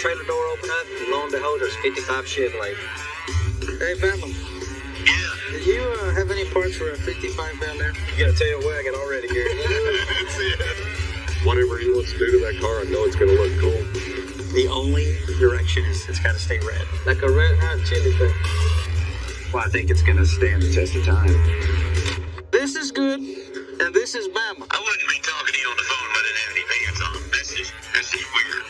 trailer door open up, and lo and behold, there's 55 Chevrolet. Hey, Bama. Yeah. Do you have any parts for a 55 down there? You got a tail wagging already, Gary. That's it. Whatever he wants to do to that car, I know it's going to look cool. The only direction is it's got to stay red. Like a red hot chili thing. Well, I think it's going to stand the test of time. This is good, and this is Bama. I wouldn't be talking to you on the phone if I didn't have any pants on. That's just weird.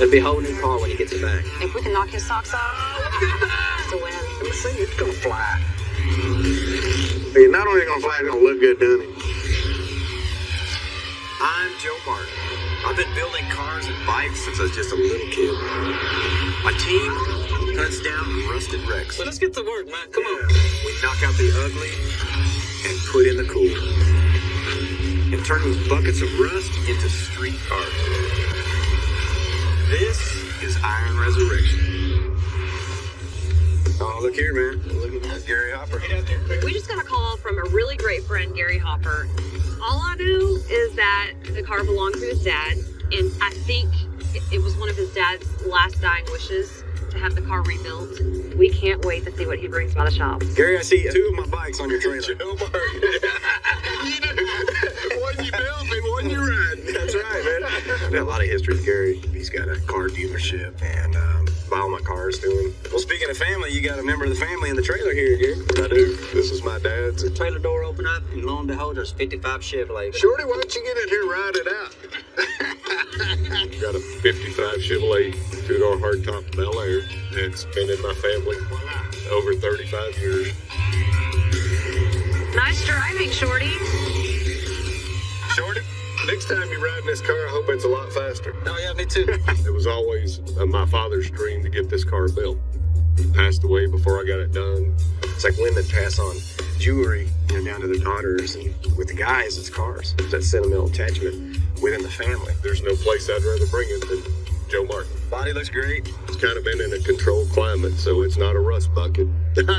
It'll be a whole new car when he gets it back. If we can knock his socks off, it's a win. Let's see, it's going to fly. Hey, not only going to fly, it's going to look good, doesn't it? I'm Joe Martin. I've been building cars and bikes since I was just a little kid. My team hunts down rusted wrecks. So let's get to work, man. Come on. We knock out the ugly and put in the cool. And turn these buckets of rust into street cars. This is Iron Resurrection. Oh, look here, man. Look at that, Gary Hopper. We just got a call from a really great friend, Gary Hopper. All I know is that the car belonged to his dad, and I think it was one of his dad's last dying wishes to have the car rebuilt. We can't wait to see what he brings by the shop. Gary, I see two of my bikes on your trailer. Joe Martin. One you built and one you ride. That's right, man. I've got a lot of history with Gary. He's got a car dealership, and buy all my cars to him. Well, speaking of family, you got a member of the family in the trailer here, Gary. I do. This is my dad's. Trailer door open up, and lo and behold, there's 55 Chevrolet. Shorty, why don't you get in here and ride it out? Got a 55 Chevrolet two-door hardtop Bel Air that's been in my family over 35 years. Nice driving, Shorty. Shorty, next time you ride in this car, I hope it's a lot faster. Oh, yeah, me too. It was always my father's dream to get this car built. He passed away before I got it done. It's like women pass on jewelry, down to their daughters, and with the guys, it's cars. It's that sentimental attachment within the family. There's no place I'd rather bring it than Joe Martin. Body looks great. It's kind of been in a controlled climate, so it's not a rust bucket.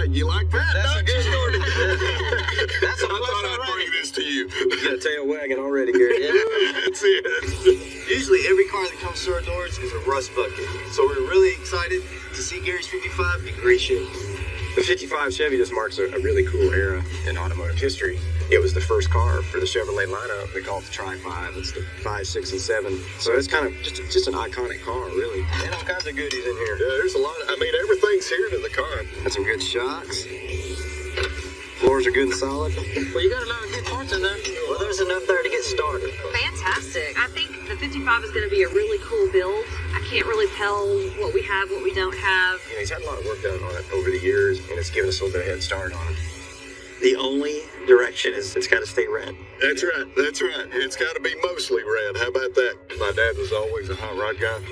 You like that? That's a good Shorty. That's a I thought I'd bring this to you. You got a tail wagging already, Gary. That's it. Usually every car that comes through our doors is a rust bucket. So we're really excited to see Gary's 55 in great shape. The 55 Chevy just marks a really cool era in automotive history. It was the first car for the Chevrolet lineup. They call it the Tri-5. It's the 5, 6, and 7. So it's kind of just an iconic car, really. And all kinds of goodies in here. Yeah, there's a lot. Everything's here to the car. Got some good shocks. Floors are good and solid. Well, you got a lot of good parts in there. Well, there's enough there to get started. Fantastic. I think the 55 is going to be a really cool build. I can't really tell what we have, what we don't have. He's had a lot of work done on it over the years, and it's given us a little bit of head start on it. The only direction is it's got to stay red. That's right. That's right. It's got to be mostly red. How about that? My dad was always a hot rod guy,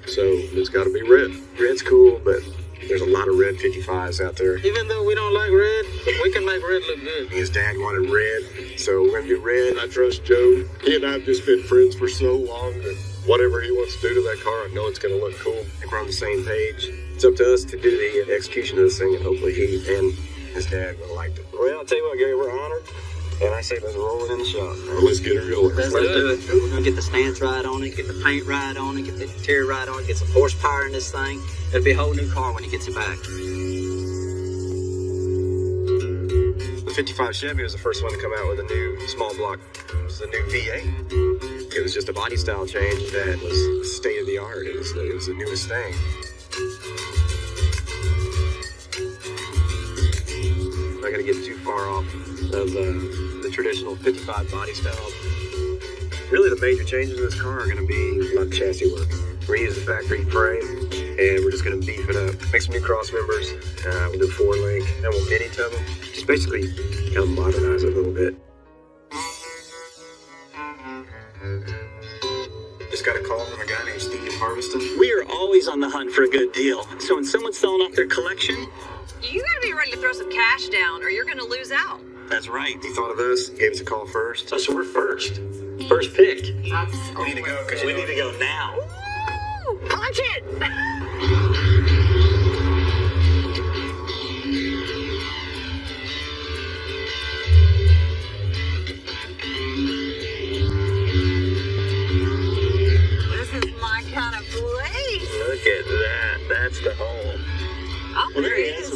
so it's got to be red. Red's cool, but there's a lot of red 55s out there. Even though we don't like red, we can make red look good. His dad wanted red, so we're going to do red. I trust Joe. He and I have just been friends for so long that whatever he wants to do to that car, I know it's going to look cool. I think we're on the same page. It's up to us to do the execution of this thing, and hopefully he and his dad would have liked it. Well, I'll tell you what, Gary, we're honored. And I say let's roll it in the shop. Well, let's get her going. Let's do it. We're going to get the stance right on it, get the paint right on it, get the interior right on it, get some horsepower in this thing. It'll be a whole new car when he gets it back. The 55 Chevy was the first one to come out with a new small block. It was a new V8. It was just a body style change that was state of the art. It was the newest thing. I'm not going to get too far off of the traditional 55 body style. Really, the major changes in this car are going to be a lot of chassis work. We're going to use the factory frame, and we're just going to beef it up. Make some new cross members. We'll do 4-link, and we'll mini tub them. Just basically kind of modernize it a little bit. Just got a call from a guy named Steve Harveston. We are always on the hunt for a good deal. So when someone's selling off their collection, You got to be ready to throw some cash down or you're going to lose out. that's right. He thought of us, gave us a call first. So we're first. First pick. We need to go because We need to go now. Woo! Punch it! This is my kind of at that. That's the home. Oh, Well, there he is.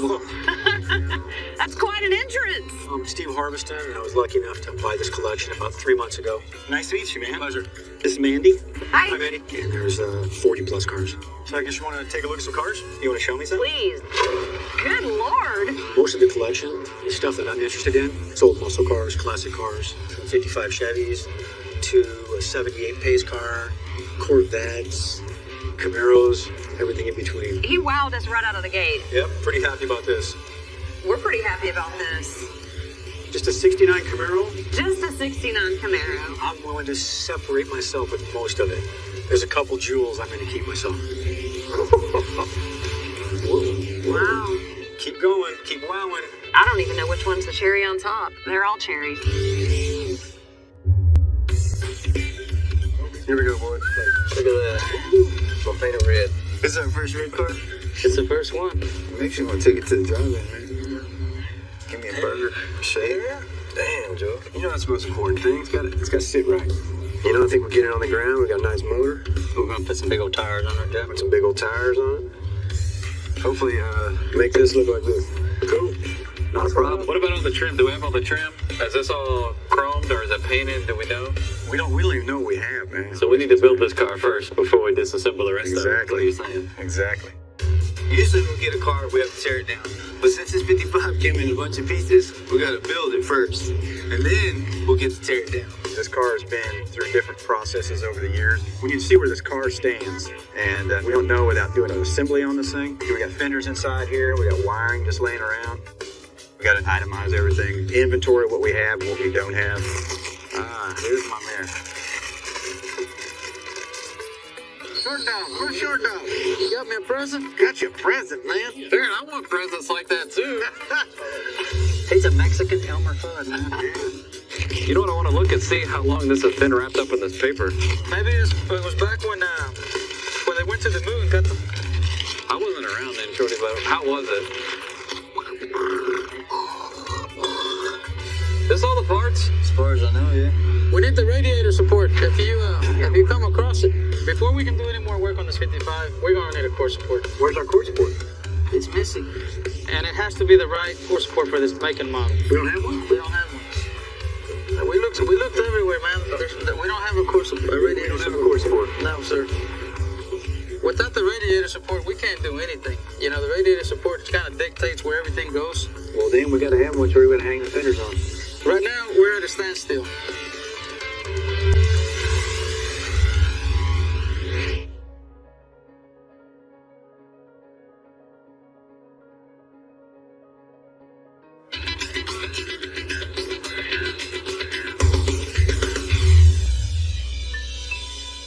That's quite an entrance. I'm Steve Harveston, and I was lucky enough to buy this collection about 3 months ago. Nice to meet you, man. Pleasure. This is Mandy. Hi. Hi, Manny. And there's 40 plus cars. So I guess you want to take a look at some cars? You want to show me some? Please. Good Lord. Most of the collection is stuff that I'm interested in. It's old muscle cars, classic cars, from 55 Chevys to a 78 pace car, Corvettes, Camaros, everything in between. He wowed us right out of the gate. Yep, pretty happy about this. We're pretty happy about this. Just a 69 Camaro. Just a 69 Camaro. I'm willing to separate myself with most of it. There's a couple jewels I'm going to keep myself. Wow. Keep going, keep wowing. I don't even know which one's the cherry on top. They're all cherries. Here we go, boys. Look at that. We'll paint it red. This is our first red car. It's the first one. Make sure you take it to the drive-in, man. Give me a burger. Shake. Damn, Joe. You know that's the most important thing. It's got to sit right. You don't think we're getting on the ground? We got a nice motor. We're gonna put some big old tires on it, Jeff. Put some big old tires on it. Hopefully, make this look like this. Cool. Not a problem. What about all the trim? Do we have all the trim? Is this all chromed or is it painted? Do we know? We don't even know what we have, man. So we need to build this car first before we disassemble the rest of it. Exactly. What are you saying? Exactly. Usually when we get a car, we have to tear it down. But since this 55 came in a bunch of pieces, we got to build it first. And then we'll get to tear it down. This car has been through different processes over the years. We need to see where this car stands. And we don't know without doing an assembly on this thing. We got fenders inside here. We got wiring just laying around. We got to itemize everything. Inventory what we have, what we don't have. Here's my mare. Short dog, where's Short dog? You got me a present? Got you a present, man. Darren, I want presents like that too. He's a Mexican Elmer Fudd, man. You know what? I want to look and see how long this has been wrapped up in this paper. Maybe it was back when they went to the moon. Got the... I wasn't around then, Shorty, but how was it? This all the parts? As far as I know, yeah. We need the radiator support. If you come across it, before we can do any more work on this 55, we're gonna need a core support. Where's our core support? It's missing. And it has to be the right core support for this make and model. We don't have one? We don't have one. We looked everywhere, man. We don't have a core support. A radiator We don't have a support. core support. No, sir. Without the radiator support, we can't do anything. You know, the radiator support kind of dictates where everything goes. Well, then we got to have one where we're going to hang the fenders on. Right now, we're at a standstill.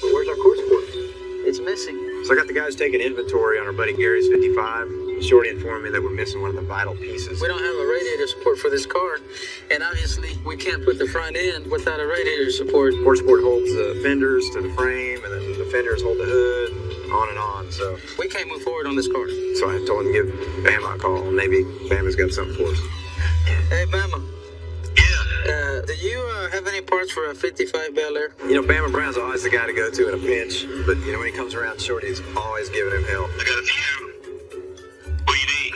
But where's our core support? It's missing. So I got the guys taking inventory on our buddy Gary's 55. Shorty informed me that we're missing one of the vital pieces. We don't have a radiator support for this car, and obviously we can't put the front end without a radiator support. Core support holds the fenders to the frame, and then the fenders hold the hood, on and on. So We can't move forward on this car. I told him to give Bama a call. Maybe Bama's got something for us. Hey, Bama. Yeah. Do you have any parts for a 55 Bel Air? You know, Bama Brown's always the guy to go to in a pinch, but you know, when he comes around, Shorty's always giving him hell. I got a few. What do you need?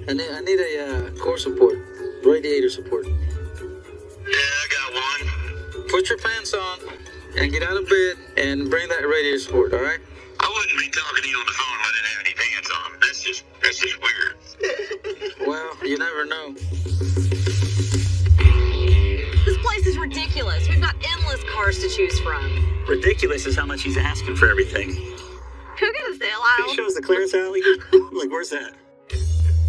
I need a core support, radiator support. Yeah, I got one. Put your pants on and get out of bed and bring that radiator support, all right? I wouldn't be talking to you on the phone if I didn't have any pants on. That's just weird. Well, you never know. This place is ridiculous. We've got endless cars to choose from. Ridiculous is how much he's asking for everything. Who got a sale He aisle? shows the clearance alley. Like, where's that?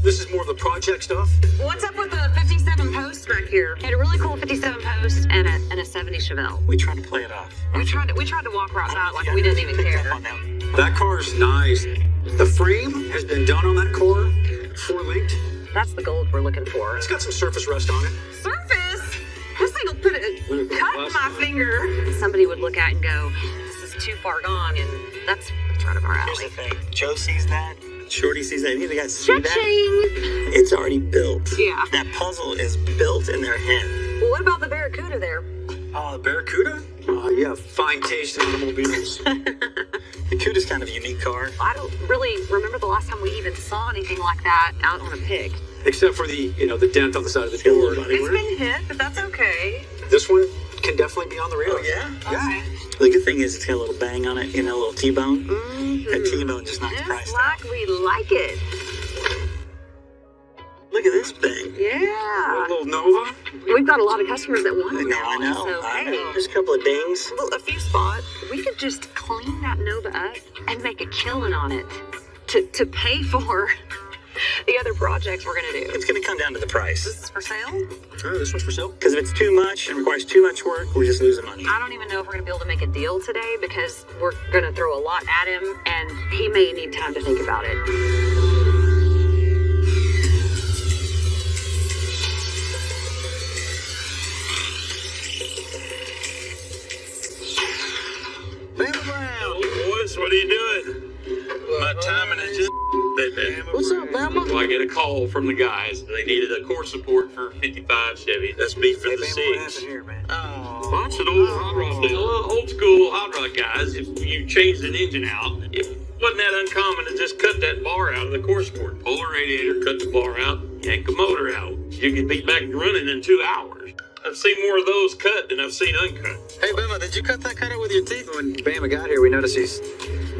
This is more of the project stuff. What's up with the 57 posts back here? Had a really cool 57 post and a 70 Chevelle. We tried to play it off. We tried to walk right by it like we didn't even care. That car's nice. The frame has been done on that car, 4-linked. That's the gold we're looking for. It's got some surface rust on it. Surface? This thing will put a cut my finger. Somebody would look at it and go, this is too far gone, and that's right up our alley. Here's the thing. Joe sees that. Shorty sees that. Any of the guys see that? Cha-ching! It's already built. Yeah. That puzzle is built in their head. Well, what about the Barracuda there? Barracuda? Yeah, fine taste in automobiles. The Cuda's kind of a unique car. I don't really remember the last time we even saw anything like that out on a pig. Except for the dent on the side of the door. It's been hit, but that's okay. This one can definitely be on the radar. Okay. The good thing is it's got a little bang on it, a little T-bone. That T-bone just knocks the price Just down. like we like it. Look at this thing. Yeah. A little Nova. We've got a lot of customers that want it I now. know. So, I hey, know. There's a couple of dings. a few spots. We could just clean that Nova up and make a killing on it to pay for the other projects we're going to do. It's going to come down to the price. This is for sale? Oh, this one's for sale. Because if it's too much and requires too much work, we're just losing money. I don't even know if we're going to be able to make a deal today because we're going to throw a lot at him and he may need time to think about it. Boys, what are you doing? My timing is just baby. What's up, Bama? Well, I get a call from the guys. They needed a core support for 55 Chevy. That's me for the six. Here, man? Oh. Bunch of old hot rod deal. Old school hot rod guys. If you changed an engine out, it wasn't that uncommon to just cut that bar out of the core support. Pull the radiator, cut the bar out, yank the motor out. You could be back running in 2 hours. I've seen more of those cut than I've seen uncut. Hey, Bama, did you cut that cutout with your teeth? When Bama got here, we noticed these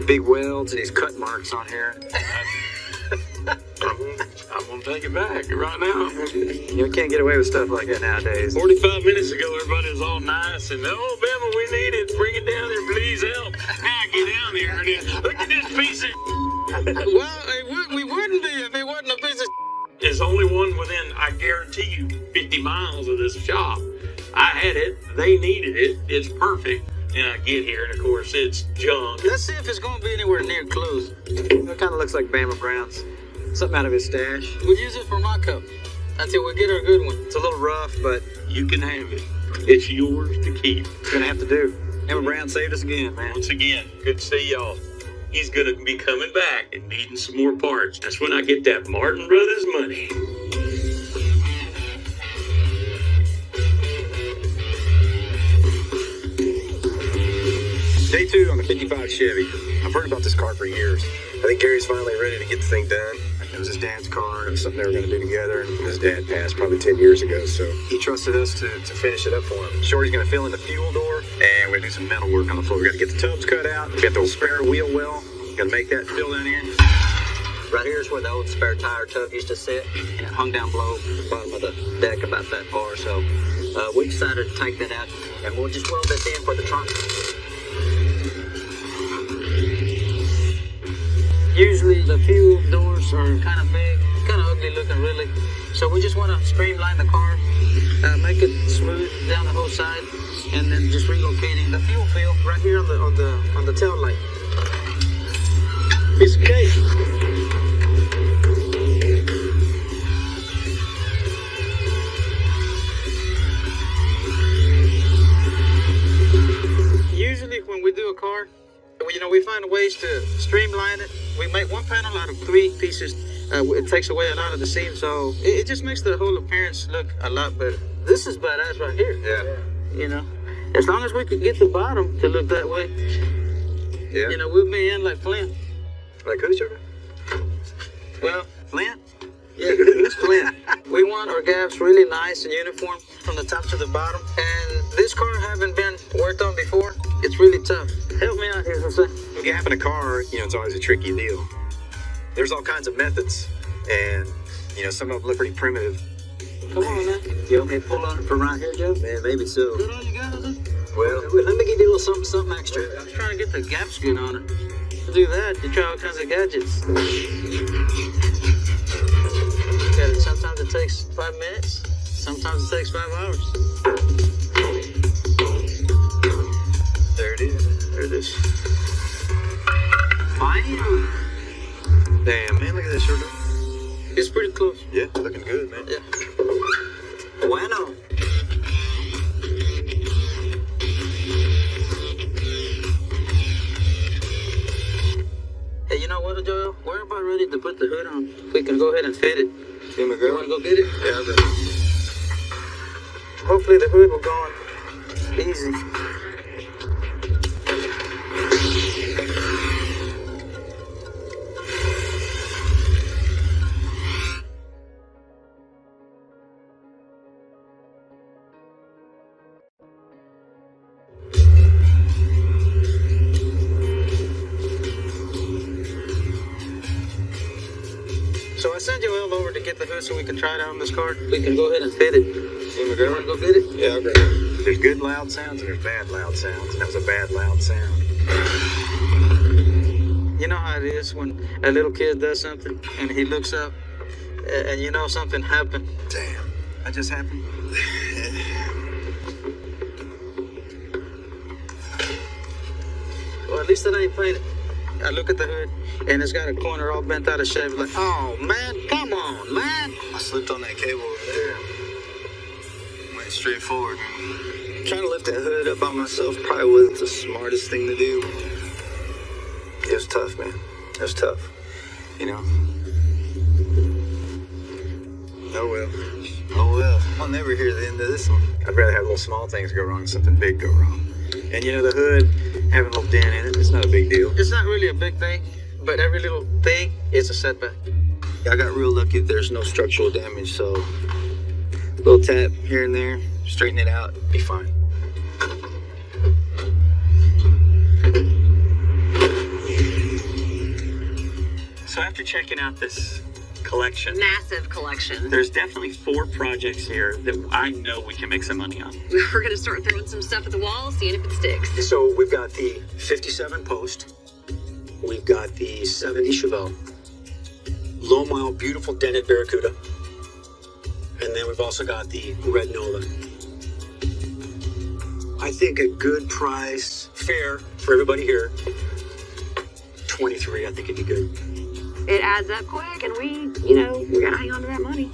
big welds and these cut marks on here. I'm gonna take it back right now. You can't get away with stuff like that nowadays. 45 minutes ago, everybody was all nice and, oh, Bama, we need it. Bring it down here, please help. Now get down here and then, look at this piece of Well, we wouldn't be if it wasn't a piece of There's only one within, I guarantee you, 50 miles of this shop. I had it, they needed it, it's perfect. And I get here, and of course, it's junk. Let's see if it's going to be anywhere near close. It kind of looks like Bama Brown's. Something out of his stash. We'll use it for my cup until we get our good one. It's a little rough, but You can have it. It's yours to keep. it's gonna have to do. Bama Brown saved us again, man. Once again, good to see y'all. He's gonna be coming back and needing some more parts. That's when I get that Martin Brothers money. Day 2 on the 55 Chevy. I've heard about this car for years. I think Gary's finally ready to get the thing done. It was his dad's car. It was something they were going to do together. And his dad passed probably 10 years ago, so he trusted us to finish it up for him. Shorty's going to fill in the fuel door, and we're going to do some metal work on the floor. We got to get the tubs cut out. We got the old spare wheel well. Got to make that fill down here. Right here's where the old spare tire tub used to sit, and it hung down below the bottom of the deck about that far. So we decided to take that out, and we'll just weld this in for the trunk. Usually the fuel doors are kind of big, kind of ugly looking really. So we just want to streamline the car, make it smooth down the whole side, and then just relocating the fuel fill right here on the tail light. Piece of cake. Usually when we do a car, we find ways to streamline it. We make one panel out of 3 pieces. It takes away a lot of the seam, so it just makes the whole appearance look a lot better. This is badass right here. Yeah. As long as we could get the bottom to look that way, Yeah. we'll be in like Flint. Like who's your? Well, Flint? yeah, it's Flint. We want our gaps really nice and uniform from the top to the bottom. And this car having been worked on before, it's really tough. Help me out here, Jose. Gap in a car, it's always a tricky deal. There's all kinds of methods, and some of them look pretty primitive. Come on, man. You want me to pull on it from right here, Joe? Man, maybe so. Good all you got, Jose? Well, Let me give you a little something extra. I was trying to get the gaps good on it. To do that, you try all kinds of gadgets. Sometimes it takes 5 minutes. Sometimes it takes 5 hours. there it is. There it is. Fine. Damn, man, look at this shirt. It's pretty close. Yeah, looking good, man. Yeah. Bueno. Hey, you know what, Joel? We're about ready to put the hood on. We can go ahead and fit it. Give me a You go. want to go get it? Yeah, I'll go. Hopefully the hood will go on easy. Joel over to get the hood so we can try it out on this car? We can go ahead and fit it. You want to go fit it? Yeah, I'll grab it. There's good loud sounds and there's bad loud sounds, and that was a bad loud sound. You know how it is when a little kid does something and he looks up and you know something happened. Damn, that just happened. Well, at least it ain't painted. I look at the hood and it's got a corner all bent out of shape. Like, oh man, come on, man. I slipped on that cable over there. Went straight forward. Trying to lift that hood up by myself probably wasn't the smartest thing to do. It was tough, man. It was tough. You know? Oh well. Oh well. I'll never hear the end of this one. I'd rather have little small things go wrong than something big go wrong. And you know, the hood having a little dent in it, it's not a big deal. It's not really a big thing, but every little thing is a setback. I got real lucky that there's no structural damage, so a little tap here and there, straighten it out, be fine. So after checking out this collection, Massive collection. there's definitely 4 projects here that I know we can make some money on. We're gonna start throwing some stuff at the wall, seeing if it sticks. So we've got the 57 Post. We've got the 70 Chevelle. Low mile, beautiful dented Barracuda. And then we've also got the Red Nola. I think a good price, fair for everybody here. 23, I think it'd be good. It adds up quick, and we gotta hang on to that money.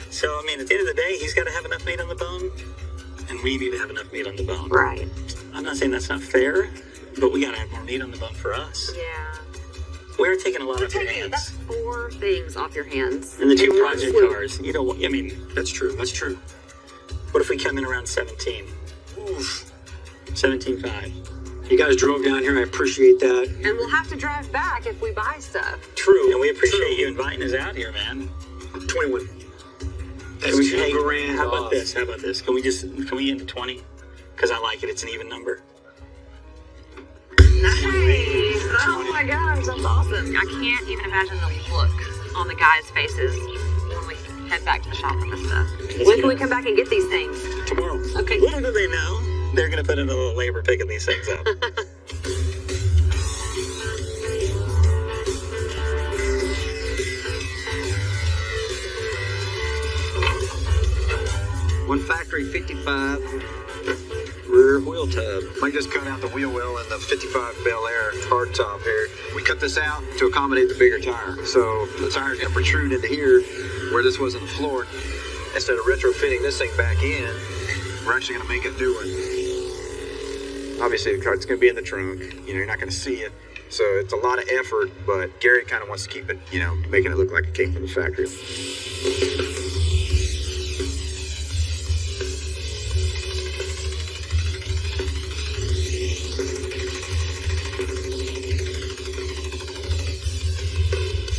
So, I mean, at the end of the day, he's got to have enough meat on the bone, and we need to have enough meat on the bone. Right. I'm not saying that's not fair, but we got to have more meat on the bone for us. Yeah. We're taking a lot off your That's hands. 4 things off your hands. And the 2 In one project swoop. cars, you know, I mean, That's true. That's true. what if we come in around 17? Oof. 17.5. You guys drove down here. I appreciate that. And we'll have to drive back if we buy stuff. True. And we appreciate you inviting us out here, man. 21. That's Can we, 2 hey, grand how about off. this? How about this? Can we end at 20? Because I like it. It's an even number. Nice! Oh my gosh, that's awesome. I can't even imagine the look on the guys' faces when we head back to the shop with this stuff. When can we come back and get these things? Tomorrow. Okay. Little do they know, they're going to put in a little labor picking these things up. One factory 55 rear wheel tub. Mike just cut out the wheel well in the 55 Bel Air hardtop here. We cut this out to accommodate the bigger tire. So the tire's gonna protrude into here where this was in the floor. Instead of retrofitting this thing back in, we're actually gonna make a new one. Obviously the car's gonna be in the trunk. You know, you're not gonna see it. So it's a lot of effort, but Gary kind of wants to keep it, you know, making it look like it came from the factory.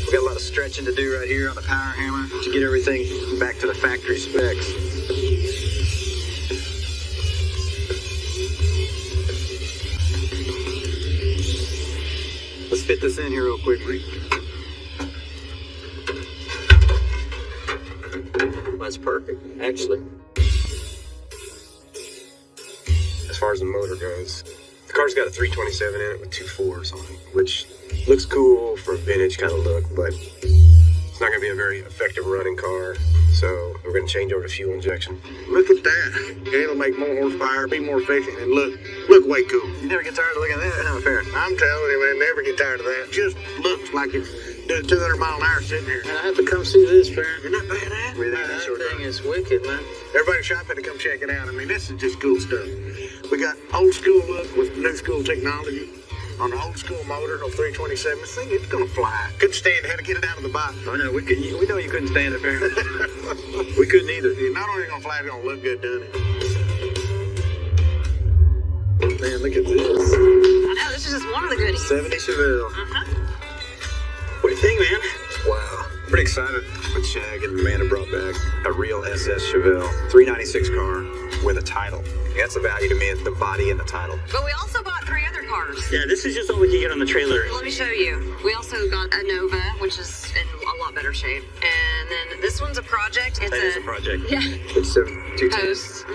We got a lot of stretching to do right here on the power hammer to get everything back to the factory specs. Let's fit this in here real quickly. That's perfect, actually. As far as the motor goes, the car's got a 327 in it with 2 4s on it, which looks cool for a vintage kind of look, but it's not going to be a very effective running car. So we're going to change over to fuel injection. Look at that. It'll make more horsepower, be more efficient, and look way cool. You never get tired of looking at that, huh, Farron? I'm telling you, man, never get tired of that. Just looks like it's doing 200 mile an hour sitting here. And I have to come see this, Farron. Isn't that badass? Really, Man, that's that short thing run. is wicked, man. Everybody shopping to come check it out. I mean, this is just cool stuff. We got old school look with new school technology on the old school motor, no 327. This thing, it's gonna fly. Couldn't stand, had to get it out of the box. I know, we know you couldn't stand it, Farron. We couldn't either. It's not only gonna fly, it's gonna look good doing it. Man, look at this. I know, this is just one of the goodies. 70 Chevelle. What do you think, man? Wow. Pretty excited with Shag and Amanda brought back a real SS Chevelle 396 car with a title. That's the value to me, the body and the title. But we also bought 3 other cars. Yeah, this is just all we can get on the trailer. Let me show you. We also got a Nova, which is in a lot better shape. And then this one's a Project. That is a Project. Yeah. It's 210. Post.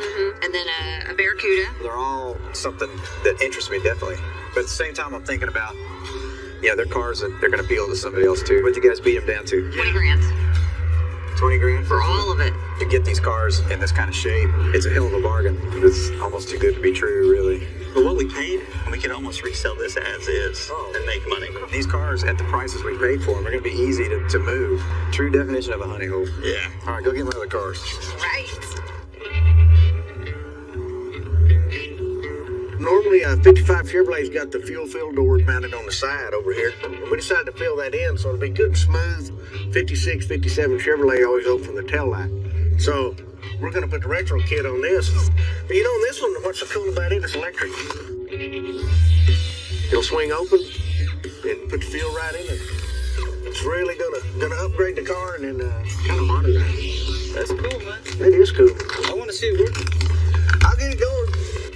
And then a Barracuda. They're all something that interests me, definitely. But at the same time, I'm thinking about, yeah, they're cars that they're going to appeal to somebody else too. What'd you guys beat them down to? 20 grand. 20 grand? For all of it. To get these cars in this kind of shape, it's a hell of a bargain. It's almost too good to be true, really. For what we paid, we could almost resell this as is and make money. These cars, at the prices we paid for them, are going to be easy to move. True definition of a honey hole. Yeah. All right, go get my other cars. Right. Normally, 55 Chevrolet's got the fuel doors mounted on the side over here. We decided to fill that in so it'll be good and smooth. 56, 57 Chevrolet always open from the tail light. So we're going to put the retro kit on this. But you know, this one, what's so cool about it, it's electric. It'll swing open and put the fuel right in it. It's really gonna upgrade the car and then kind of modernize it. That's cool, man. It is cool. I want to see it work. I'll get it going.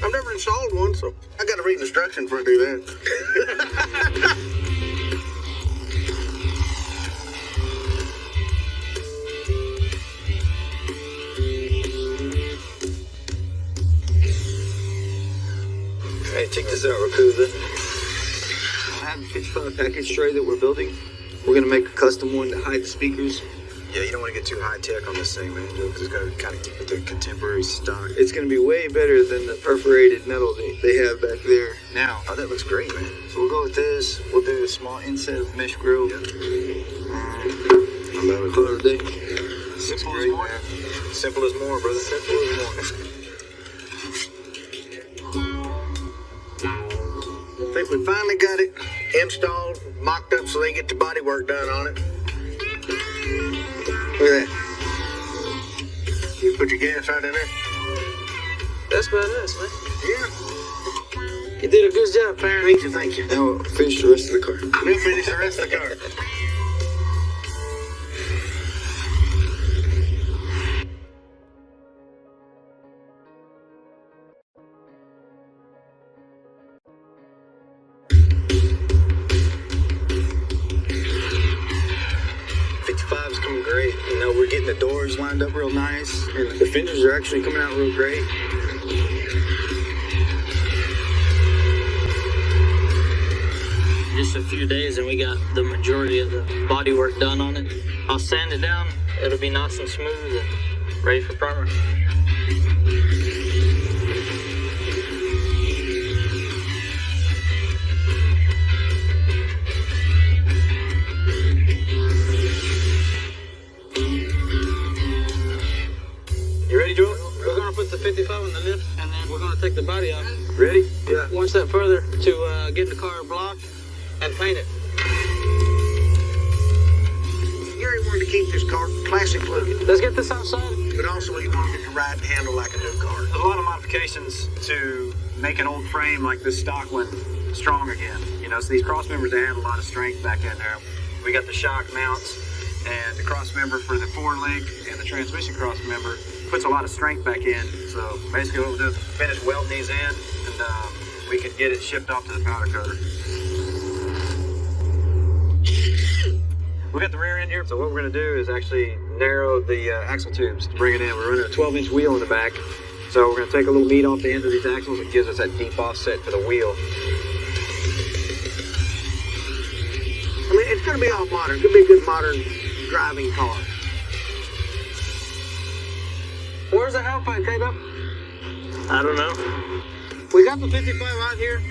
I've never installed one, so I got to read instructions before I do that. Hey, check this out, Rakuza. I have a 55 package tray that we're building. We're going to make a custom one to hide the speakers. Yeah, you don't want to get too high tech on this thing, man, because it's got to kind of keep it to contemporary stock. It's going to be way better than the perforated metal they have back there now. Oh, that looks great, man. So we'll go with this. We'll do a small inset mesh grill. Yeah. I'm out of color today. Simple as more. Man. Simple as more, brother. Simple as more. I think we finally got it installed, mocked up so they can get the body work done on it. Look at that. You put your gas right in there. That's badass, man. Yeah. You did a good job, Parent. Thank you. Now we'll finish the rest of the car. We'll finish the rest of the car. Great. You know, we're getting the doors lined up real nice, and the fenders are actually coming out real great. Just a few days and we got the majority of the body work done on it. I'll sand it down. It'll be nice and smooth and ready for primer. You ready, Joel? We're gonna put the 55 on the lift and then we're gonna take the body off. Ready? Yeah. One step further to get the car blocked and paint it. Gary wanted to keep this car classic looking, Let's get this outside. but also he wanted it to ride and handle like a new car. There's a lot of modifications to make an old frame like this stock one strong again. You know, so these cross members, they had a lot of strength back in there. We got the shock mounts and the cross member for the forelink and the transmission cross member puts a lot of strength back in. So basically what we'll do is finish welding these in and we could get it shipped off to the powder coater. We got the rear end here, so what we're going to do is actually narrow the axle tubes to bring it in. We're running a 12-inch wheel in the back, so we're going to take a little meat off the end of these axles. It gives us that deep offset for the wheel. I mean, it's going to be all modern. It's going to be a good modern driving car. Where's the help pipe, Caleb? I don't know. We got the 55 out here.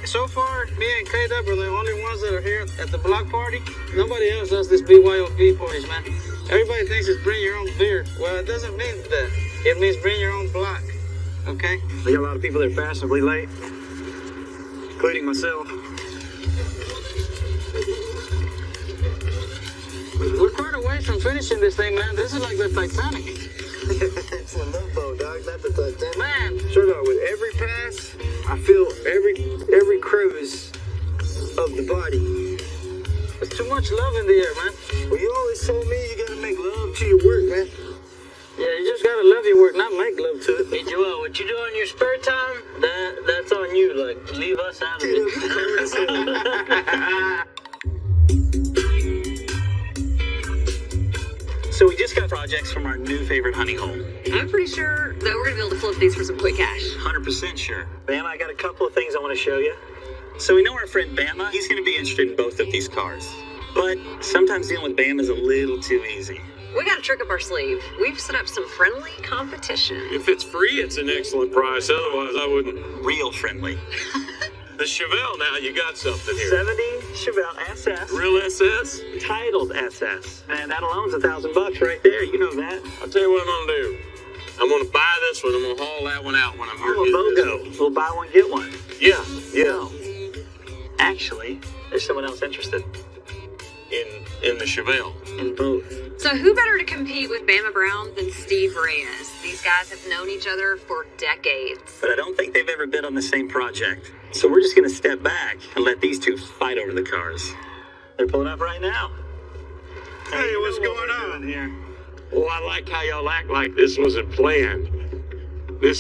So far, me and K-Dub are the only ones that are here at the block party. Nobody else does this BYOB parties, man. Everybody thinks it's bring your own beer. Well, it doesn't mean that. It means bring your own block, okay? We got a lot of people that are fashionably late, including myself. We're quite a ways from finishing this thing, man. This is like the Titanic. It's a love boat, dog, not the Titanic. Man, Sure, dog, with every pass, I feel every crevice of the body. there's too much love in the air, man. Well, you always told me you gotta make love to your work, man. Yeah, you just gotta gotta love your work, not make love to it. Hey, Joel, what you do in your spare time, that's on you. Like, leave us out of it. So we just got projects from our new favorite hunting hole. I'm pretty sure that we're gonna be able to flip these for some quick cash. 100% sure. Bama, I got a couple of things I want to show you. So we know our friend Bama, he's going to be interested in both of these cars. But sometimes dealing with Bama is a little too easy. We got a trick up our sleeve. We've set up some friendly competition. If it's free, it's an excellent price. Otherwise, I wouldn't. Real friendly. The Chevelle, now you got something here. 70 Chevelle SS. Real SS? Titled SS. And that alone's $1,000 right there. You know that. I'll tell you what I'm gonna do. I'm gonna buy this one. I'm gonna haul that one out when I'm here. Oh, a BOGO. We'll buy one, get one. Yeah. No. Actually, there's someone else interested. In the Chevelle. In both. So who better to compete with Bama Brown than Steve Reyes? These guys have known each other for decades. But I don't think they've ever been on the same project. So we're just going to step back and let these two fight over the cars. They're pulling up right now. Hey, what's going on here? Well, I like how y'all act like this wasn't planned.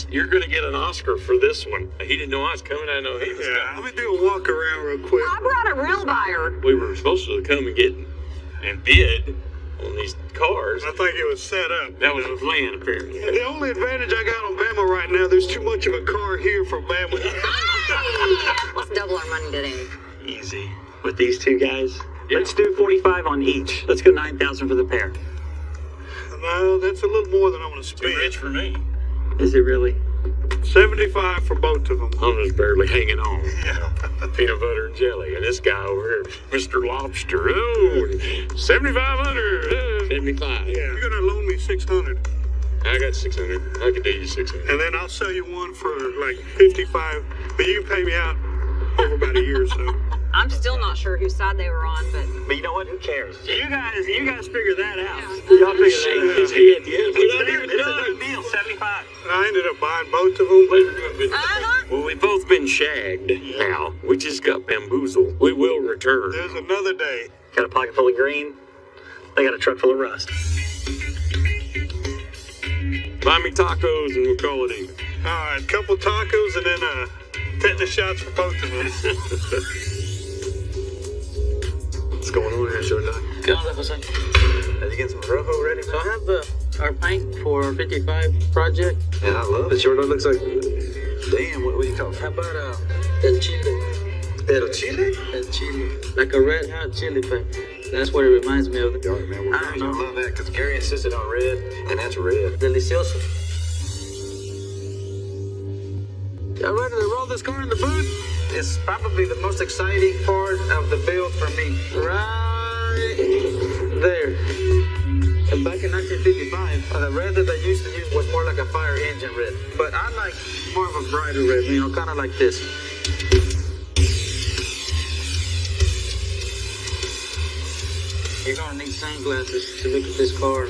You're gonna get an Oscar for this one. He didn't know I was coming. I know he was coming. Let me do a walk around real quick. I brought a real buyer. We were supposed to come and get and bid on these cars. I think it was set up. That was the plan, apparently. The only advantage I got on Bama right now, there's too much of a car here for Bama. Let's double our money today. Easy. With these two guys, let's do 45 on each. Let's go 9,000 for the pair. No, that's a little more than I want to spend. Too rich for me. Is it really? 75 for both of them. I'm just barely hanging on. Yeah. Peanut butter and jelly. And this guy over here, Mr. Lobster. Oh, 7,500. 75. Yeah. You're gonna loan me 600. I got 600. I could do you 600. And then I'll sell you one for like 55. But you can pay me out over about a year or so. I'm still not sure whose side they were on, but you know what? Who cares? You guys figure that out. Yeah. Y'all figure that out. His head, yeah. It's a good deal. 75. I ended up buying both of them. Well, we've both been shagged now. We just got bamboozled. We will return. There's another day. Got a pocket full of green. They got a truck full of rust. Buy me tacos and we'll call it even. All right, couple tacos and then tetanus shots for both of us. What's going on here, Short Dog? Come on, Jose. Are you getting some rojo ready? So I have our paint for 55 project. Yeah, I love it. Short Dog looks like, damn, what do you call it? How about El Chile? El Chile? El Chile. Like a red hot chili pepper. That's what it reminds me of. All right, man, I don't know. I love that because Gary insisted on red, and that's red. Delicioso. Y'all ready to roll this car in the booth? It's probably the most exciting part of the build for me. Right there. And back in 1955, The red that they used to use was more like a fire engine red. but I like more of a brighter red, you know, kind of like this. You're gonna need sunglasses to look at this car.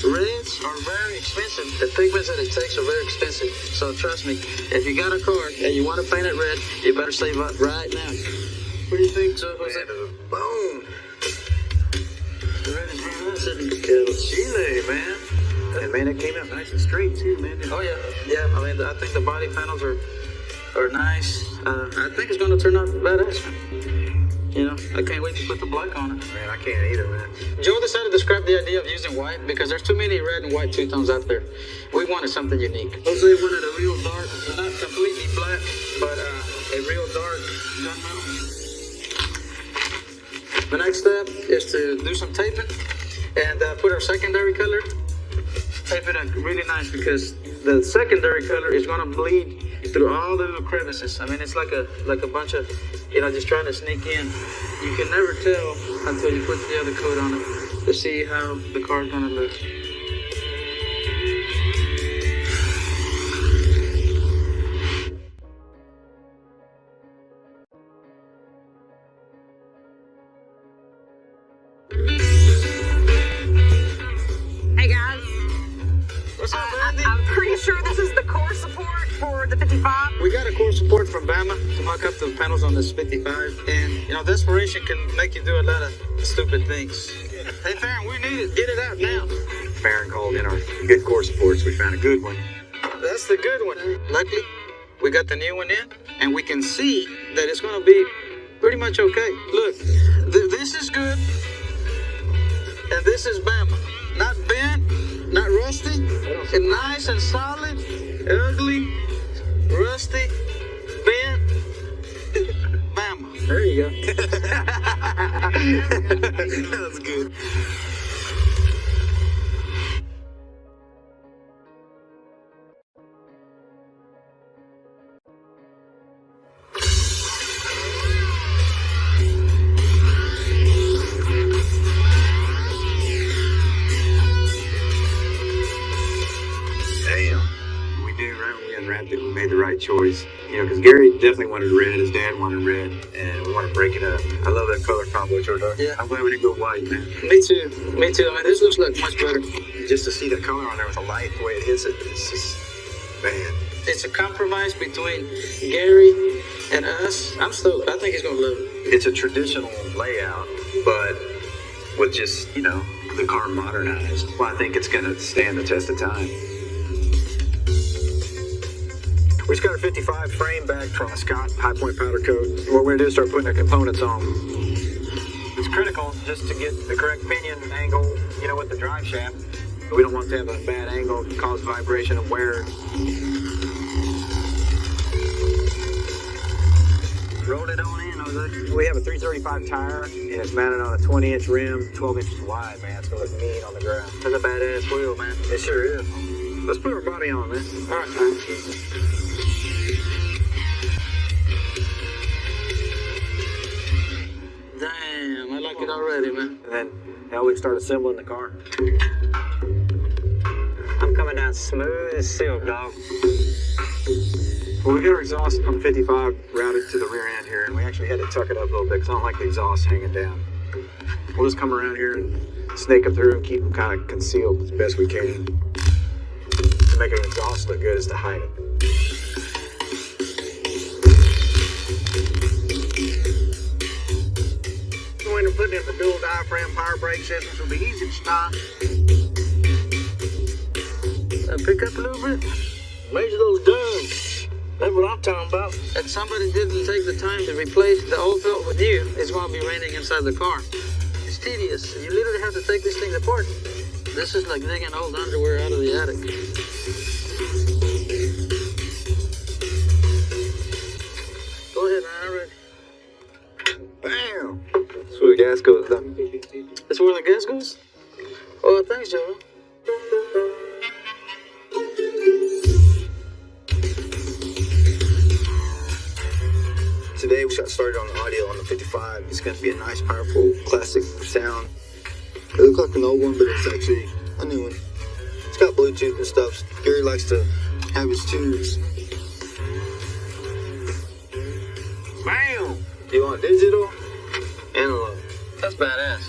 Reds are very expensive. The pigments that it takes are very expensive. So trust me, if you got a car and you want to paint it red, you better save up right now. What do you think, Jose? Boom. The red is very nice, isn't it? El Chile, man. And man, it came out nice and straight too, man. Oh yeah, yeah. I mean, I think the body panels are nice. I think it's gonna turn out badass, man. You know, I can't wait to put the black on it. Man, I can't either, man. Joe decided to scrap the idea of using white because there's too many red and white two-tones out there. We wanted something unique. Jose wanted a real dark, not completely black, but a real dark gunmetal. The next step is to do some taping and put our secondary color. Tape it up really nice because the secondary color is gonna bleed through all the little crevices. I mean, it's like a bunch of, you know, just trying to sneak in. You can never tell until you put the other coat on it to see how the car's gonna look. hey guys, What's up, Andy? I'm pretty sure this is the core support for the 55. We got a core support from Bama to mock up the panels on this 55. And, you know, desperation can make you do a lot of stupid things. Hey, Farron, we need it. Get it out now. Farron called in our good course reports. We found a good one. That's the good one. Luckily, we got the new one in, and we can see that it's going to be pretty much okay. Look, this is good, and this is Bama. Not bent, not rusty, and nice and solid, ugly, rusty, bent, Bama. There you go. That was good. We made the right choice, you know, because Gary definitely wanted red, his dad wanted red, and we want to break it up. I love that color combo, George. Yeah. I'm glad we didn't go white, man. Me too. Me too. I mean, this looks like much better. Just to see that color on there with the light, the way it hits it, it's just, man. It's a compromise between Gary and us. I'm stoked. I think he's going to love it. It's a traditional layout, but with just, you know, the car modernized. Well, I think it's going to stand the test of time. We just got our 55 frame back from Scott High Point powder coat. What we're gonna do is start putting the components on. It's critical just to get the correct pinion angle, you know, with the drive shaft. We don't want to have a bad angle, cause vibration and wear. Roll it on in, Jose. We have a 335 tire, and it's mounted on a 20-inch rim, 12 inches wide, man. It's gonna look mean on the ground. That's a badass wheel, man. It sure is. Let's put our body on, man. All right, man. Damn, I like it already, man. And then now we can start assembling the car. I'm coming down smooth as silk, dog. Well, we got our exhaust on 55 routed to the rear end here, and we actually had to tuck it up a little bit because I don't like the exhaust hanging down. We'll just come around here and snake them through and keep them kind of concealed as best we can. To make an exhaust look good is to hide it. When they're putting in the dual diaphragm power brake systems, will be easy to stop. Pick up a little bit. Measure those duns. That's what I'm talking about. If somebody didn't take the time to replace the old belt with new, it's going to be raining inside the car. It's tedious. You literally have to take these things apart. This is like digging old underwear out of the attic. Go ahead, man. I'm ready. Bam! That's where the gas goes, though. That's where the gas goes? Oh, thanks, Joe. Today we got started on the audio on the 55. It's going to be a nice, powerful, classic sound. It looks like an old one, but it's actually a new one. It's got Bluetooth and stuff. Gary likes to have his tunes. Bam! You want digital? Analog. That's badass.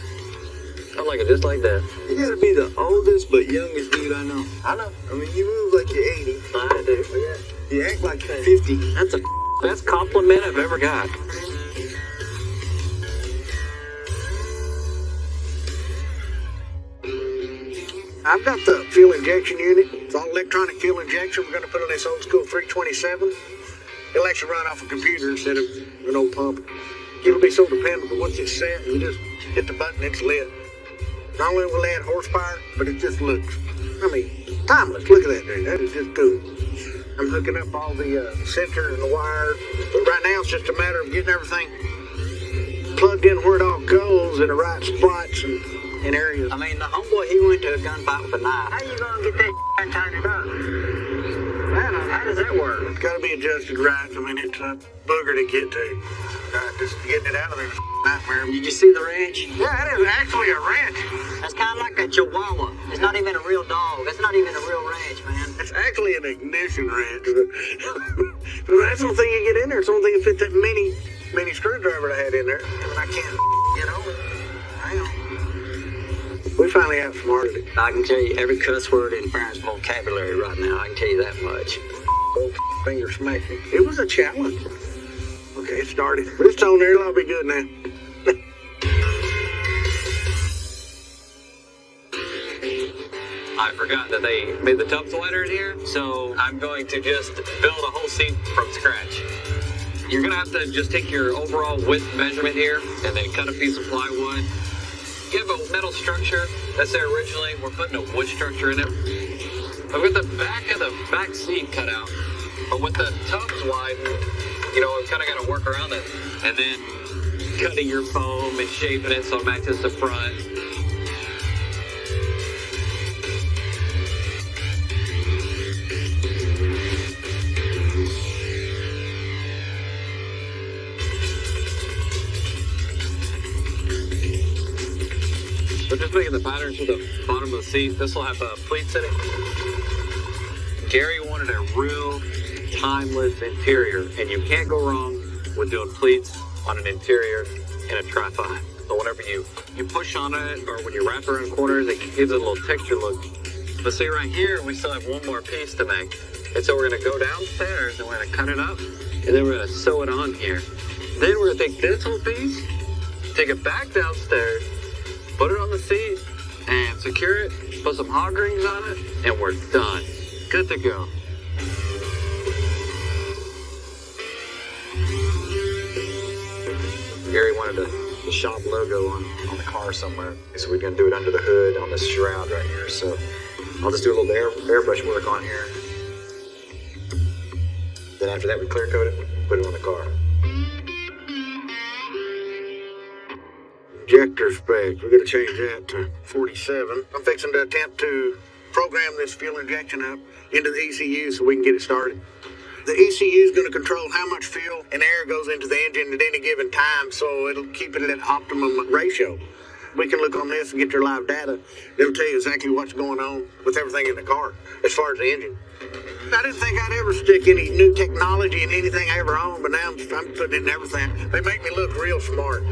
I like it just like that. You gotta be the oldest but youngest dude I know. I know. I mean, you move like you're 80. I do. Yeah. You act like you're 50. That's the best compliment I've ever got. I've got the fuel injection unit. It's all electronic fuel injection. We're going to put on this old school 327. It'll actually run off a computer instead of an old pump. It'll be so dependable. Once it's set, you just hit the button, it's lit. Not only will it add horsepower, but it just looks, I mean, timeless. Look at that, dude. That is just cool. I'm hooking up all the sensors and the wires. But right now, it's just a matter of getting everything plugged in where it all goes in the right spots and areas. I mean, the homeboy, he went to a gunfight with a knife. How you gonna get that tightened up? Man, how does that work? It's got to be adjusted right. I mean, it's a booger to get to. Just getting it out of there is a nightmare. Did you see the wrench? Yeah, it is actually a wrench. That's kind of like a chihuahua. It's not even a real dog. That's not even a real wrench, man. It's actually an ignition wrench. But that's the only thing you get in there. It's the only thing that fit that mini screwdriver I had in there. And I can't get over it. We finally outsmarted it. I can tell you every cuss word in Farron's vocabulary right now. I can tell you that much. Old finger smacking. It was a challenge. Okay, it started. But it's on there. It'll be good now. forgot that they made the tub slider in here, so I'm going to just build a whole seat from scratch. You're gonna have to just take your overall width measurement here and then cut a piece of plywood. You have a metal structure that's there originally. We're putting a wood structure in it. But with the back of the back seat cut out, but with the tubs widened, you know, we've kind of got to work around it. And then cutting your foam and shaping it so it matches the front. So just making the pattern to the bottom of the seat. This will have pleats in it. Gary wanted a real timeless interior, and you can't go wrong with doing pleats on an interior in a tri-fi. So whenever you push on it, or when you wrap around corners, it gives it a little texture look. But see right here, we still have one more piece to make. And so we're gonna go downstairs and we're gonna cut it up, and then we're gonna sew it on here. Then we're gonna take this whole piece, take it back downstairs, put it on the seat, and secure it, put some hog rings on it, and we're done. Good to go. Gary wanted the shop logo on the car somewhere, so we're gonna do it under the hood on this shroud right here. So I'll just do a little airbrush work on here. Then after that, we clear coat it, put it on the car. Injector specs, we're gonna change that to 47. I'm fixing to attempt to program this fuel injection up into the ECU so we can get it started. The ECU is going to control how much fuel and air goes into the engine at any given time, so it'll keep it at optimum ratio. We can look on this and get your live data. It'll tell you exactly what's going on with everything in the car as far as the engine. I didn't think I'd ever stick any new technology in anything I ever owned, but now I'm putting it in everything. They make me look real smart.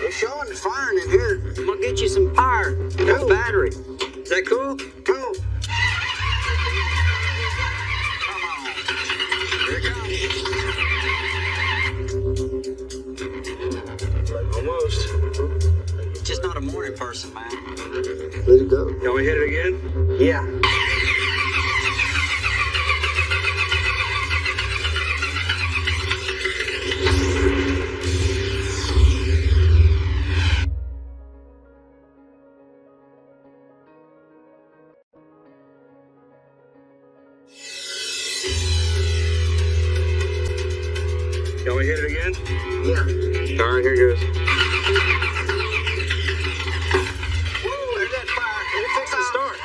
It's showing it's firing in here. I'm gonna get you some power. Got a battery. Is that cool? Cool. Almost. Just not a morning person, man. Let it go. Can we hit it again? Yeah. Can we hit it again? Yeah. All right, here goes. Woo, there's that fire. It fixed the start.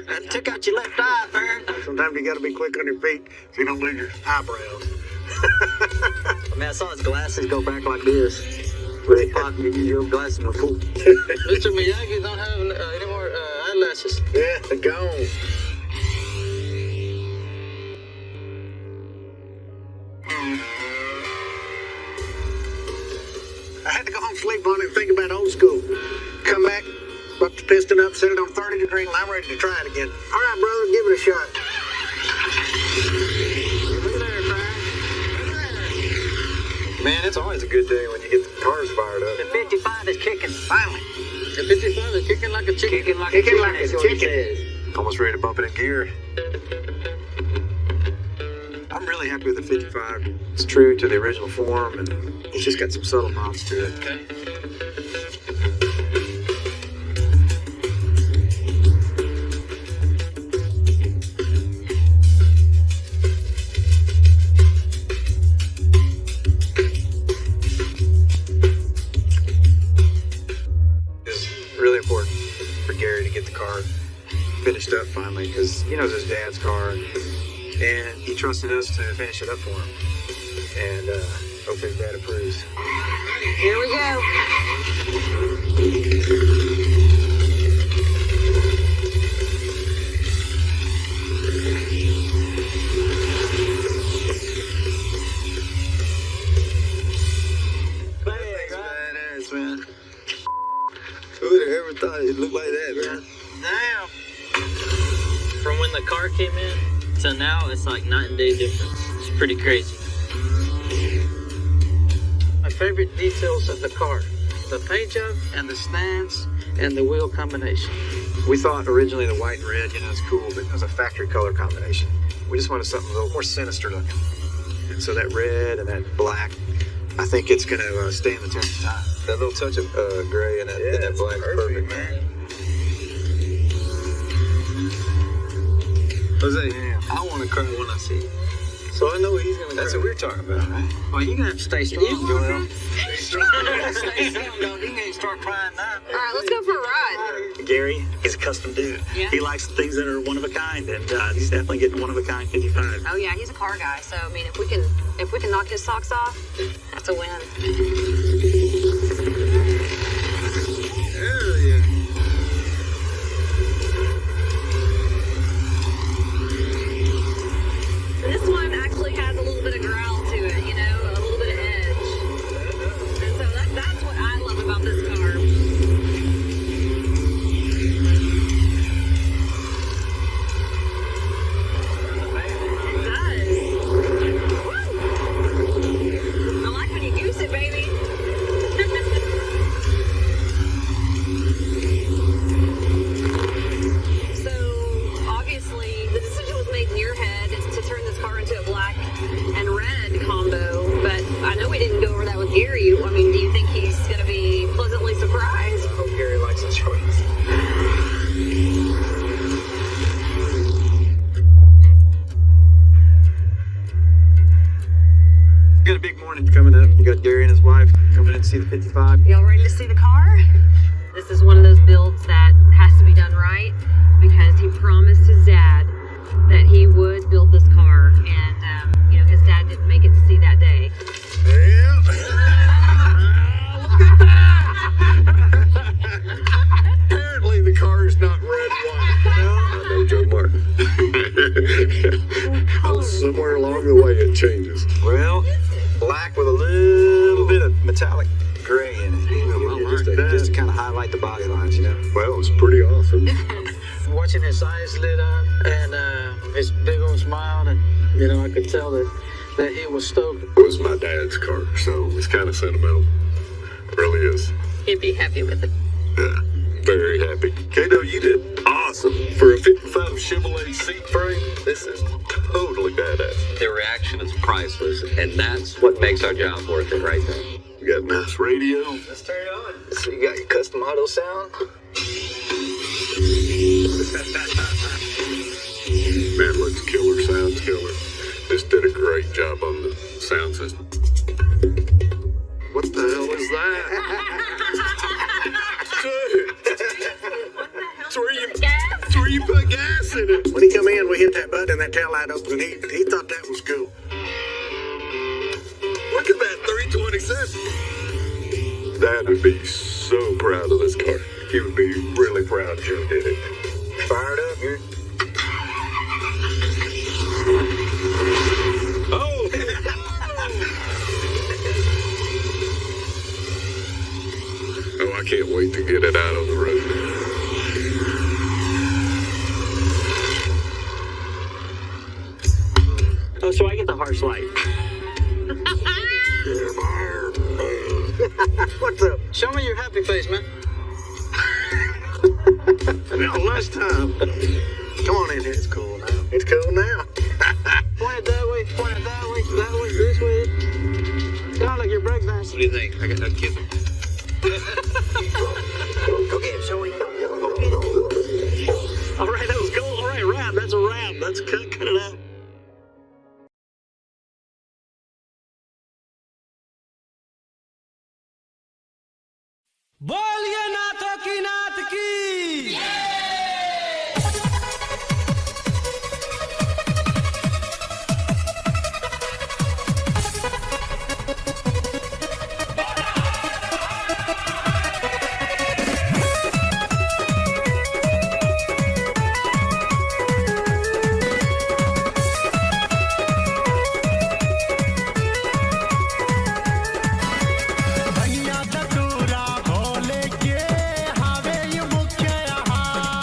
That took out your left eye, Fern. Sometimes you gotta be quick on your feet so you don't lose your eyebrows. I mean, I saw his glasses go back like this. Really pop, your glasses were full. Mr. Miyagi don't have any more eyelashes. Yeah, they're gone. I had to go home, sleep on it, and think about old school. Come back, buck the piston up, set it on 30 degrees, and I'm ready to try it again. All right, brother, give it a shot. Look at there, Fern. Man, it's always a good day when you get the cars fired up. The 55 is kicking. Finally. The 55 is kicking like a chicken. Kicking like a chicken. That's what he says. Almost ready to bump it in gear. I'm really happy with the 55. It's true to the original form, and it's just got some subtle nods to it. Okay. It's really important for Gary to get the car finished up finally, because you know it's his dad's car, and he trusted us to finish it up for him. And hopefully his dad approves. Here we go. Badass, man. Who would have ever thought it looked like that, man? Damn. From when the car came in to now, it's like night and day difference. It's pretty crazy. My favorite details of the car: the paint job and the stands and the wheel combination. We thought originally the white and red, it's cool, but it was a factory color combination. We just wanted something a little more sinister looking. And so that red and that black, I think it's going to stand the test of time. That little touch of gray and that black is perfect, man. Jose, I want to cry when I see it. So I know he's going to cry. That's what we're talking about, right? Well, you're going to have to stay strong, Joel. Stay strong. Stay strong, dog. He ain't start crying now. All right, let's go for a ride. Gary, he's a custom dude. Yeah? He likes things that are one of a kind, and he's definitely getting one of a kind 55. Oh yeah, he's a car guy. So I mean, if we can knock his socks off, that's a win. Hell yeah. This one actually has a little bit of growl to it, a little bit of edge. And so that's what I love about this car. It does. Woo! I like when you goose it, baby. So obviously the decision was made in your head to turn this car into a black and red combo, but I know we didn't go over that with Gary. I mean, do you think he's going to be pleasantly surprised? I hope Gary likes his choice. We got a big morning coming up. We got Gary and his wife coming in to see the 55. Y'all ready to see the car? This is one of those builds that has to be done right because he promised his dad that he would build this car, and his dad didn't make it to see that day. Yeah. Apparently the car is not red and white. I know, Joe Martin. Somewhere along the way it changes. Well, black with a little bit of metallic gray in it. Just to kind of highlight the body lines, Well, it's pretty awesome. Watching his eyes lit up and his big old smile, and I could tell that he was stoked. It was my dad's car, so it's kind of sentimental. It really is. He'd be happy with it. Yeah, very happy. Kato, you did awesome. For a 55 Chevrolet seat frame, this is totally badass. The reaction is priceless, and that's what makes our job worth it right there. We got nice radio. Let's turn it on. So you got your custom auto sound. Man, looks killer, sounds killer. Just did a great job on the sound system. What the hell is that? Dude, it's where you put gas in it. When he come in, we hit that button and that tail light opens, and he thought that was cool. Look at that 326. Dad would be so proud of this car. He would be really proud Joe did it. Fired up here. Oh! Oh, I can't wait to get it out on the road. Oh, so I get the harsh light. What's up? Show me your happy face, man. Now, last time. Come on in here. It's cool now. It's cool now. Point it that way, that way, this way. Sound like you're breakdancing. What do you think? I got to kiss him. Go get him, Joey. Go get him. All right, that was cool. All right, wrap. That's a wrap. Let's cut it out. बोलिए नाथों की नाथ की भैया चतुरा भोले के हवे मुख्य यहाँ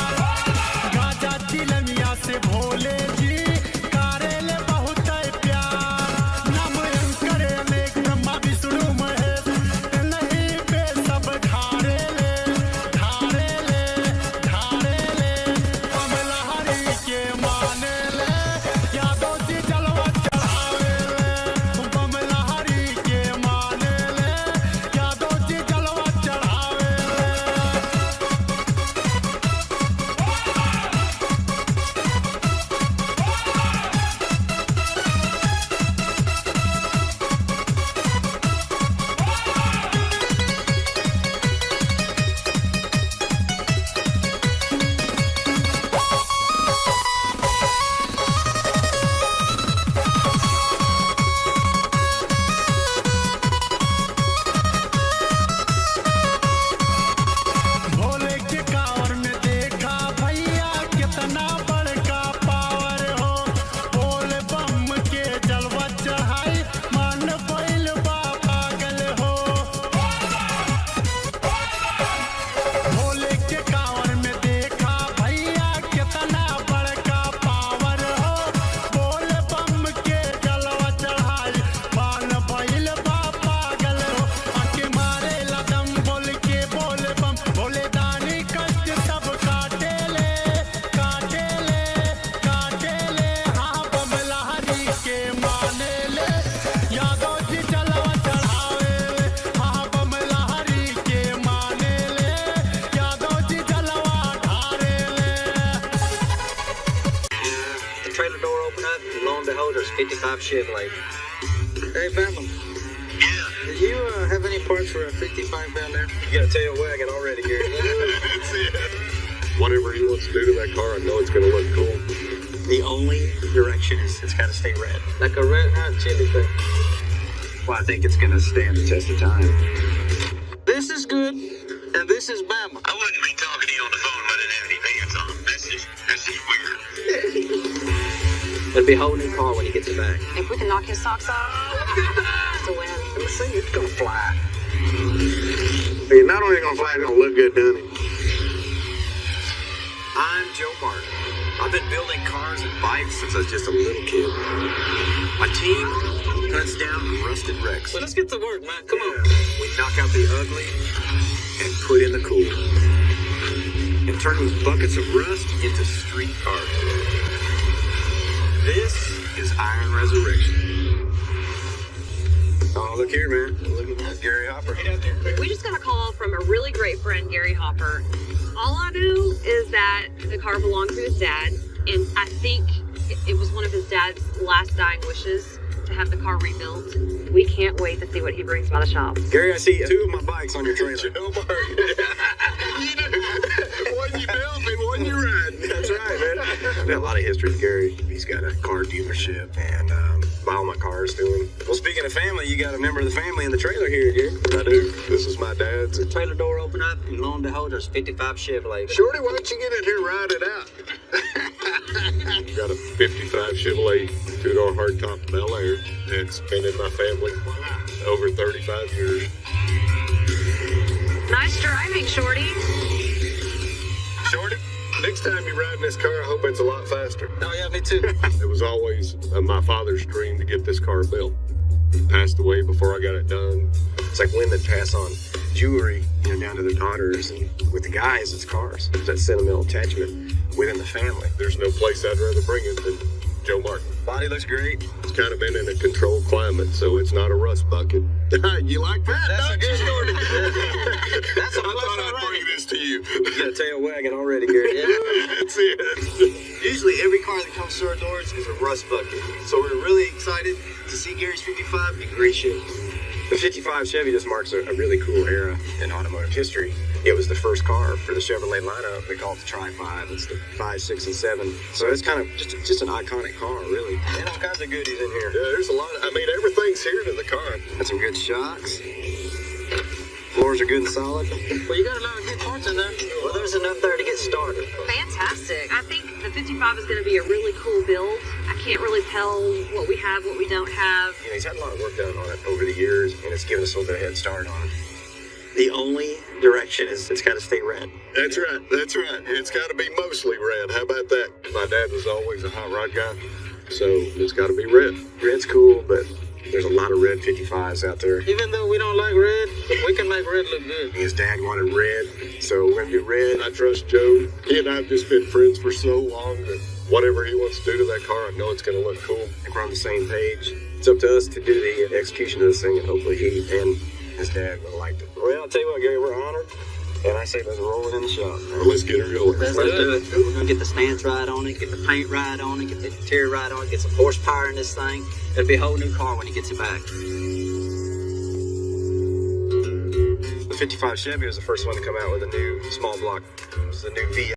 55 Chevrolet. Hey, Bama, Yeah. did you have any parts for a 55 Bel Air? You got a tail wagging already, Gary. That's it. Whatever he wants to do to that car, I know it's going to look cool. The only direction is it's got to stay red. Like a red hot chili thing. Well, I think it's going to stand the test of time. This is good, and this is Bama. I wouldn't be talking to you on the phone if I didn't have any pants on. That's just weird. It'll be a whole new car when he gets it back. If we can knock his socks off, it's a win. Let's see, it's gonna fly. Hey, not only gonna fly, it's gonna look good, doesn't it? I'm Joe Martin. I've been building cars and bikes since I was just a little kid. My team cuts down rusted wrecks. So let's get to work, man. Come on. We knock out the ugly and put in the cool. And turn these buckets of rust into street art. This is Iron Resurrection. Oh, look here, man. Look at that, Gary Hopper. We just got a call from a really great friend, Gary Hopper. All I knew is that the car belonged to his dad, and I think it was one of his dad's last dying wishes to have the car rebuilt. We can't wait to see what he brings by the shop. Gary, I see 2 of my bikes on your trailer. Joe Martin. You do. One you built and one you ride. That's right, man. I've got a lot of history with Gary. He's got a car dealership and buy all my cars to him. Well, speaking of family, you got a member of the family in the trailer here, Gary. I do. This is my dad's. The trailer door opened up, and lo and behold, there's 55 Chevrolet. Shorty, why don't you get in here and ride it out? Got a 55 Chevrolet 2-door hardtop Bel Air. It's been in my family over 35 years. Nice driving, Shorty. Shorty, next time you ride in this car, I hope it's a lot faster. Oh, yeah, me too. It was always my father's dream to get this car built. He passed away before I got it done. It's like women pass on jewelry, down to their daughters, and with the guys, it's cars. There's that sentimental attachment within the family. There's no place I'd rather bring it than Joe Martin. Body looks great. It's kind of been in a controlled climate, so it's not a rust bucket. You like that? That's a good story. That's I thought I'd bring this to you. You got a tail wagging already, Gary. That's it. Usually every car that comes through our doors is a rust bucket. So we're really excited to see Gary's 55 be great shape. The 55 Chevy just marks a really cool era in automotive history. It was the first car for the Chevrolet lineup. We call it the Tri-5. It's the 5, 6, and 7. So it's kind of just an iconic car, really. And all kinds of goodies in here. Yeah, there's a lot of, everything's here to the car. Got some good shocks. Floors are good and solid. Well, you got a lot of good parts in there. Well, there's enough there to get started. Fantastic. I think the 55 is going to be a really cool build. I can't really tell what we have, what we don't have. He's had a lot of work done on it over the years, and it's given us a little bit of head start on it. The only direction is it's got to stay red. That's right. That's right. It's got to be mostly red. How about that? My dad was always a hot rod guy, so it's got to be red. Red's cool, but there's a lot of red 55s out there. Even though we don't like red, we can make red look good. His dad wanted red, so we're going to do red. I trust Joe. He and I have just been friends for so long that whatever he wants to do to that car, I know it's going to look cool. I think we're on the same page. It's up to us to do the execution of this thing, and hopefully he and his dad would have liked it. Well, I'll tell you what, Gary, we're honored, and I say let's roll it in the shop. Well, let's get her going. Let's do it. We're going to get the stance right on it, get the paint right on it, get the interior right on it, get some horsepower in this thing. It'll be a whole new car when he gets it back. The 55 Chevy was the first one to come out with a new small block. It was the new V8.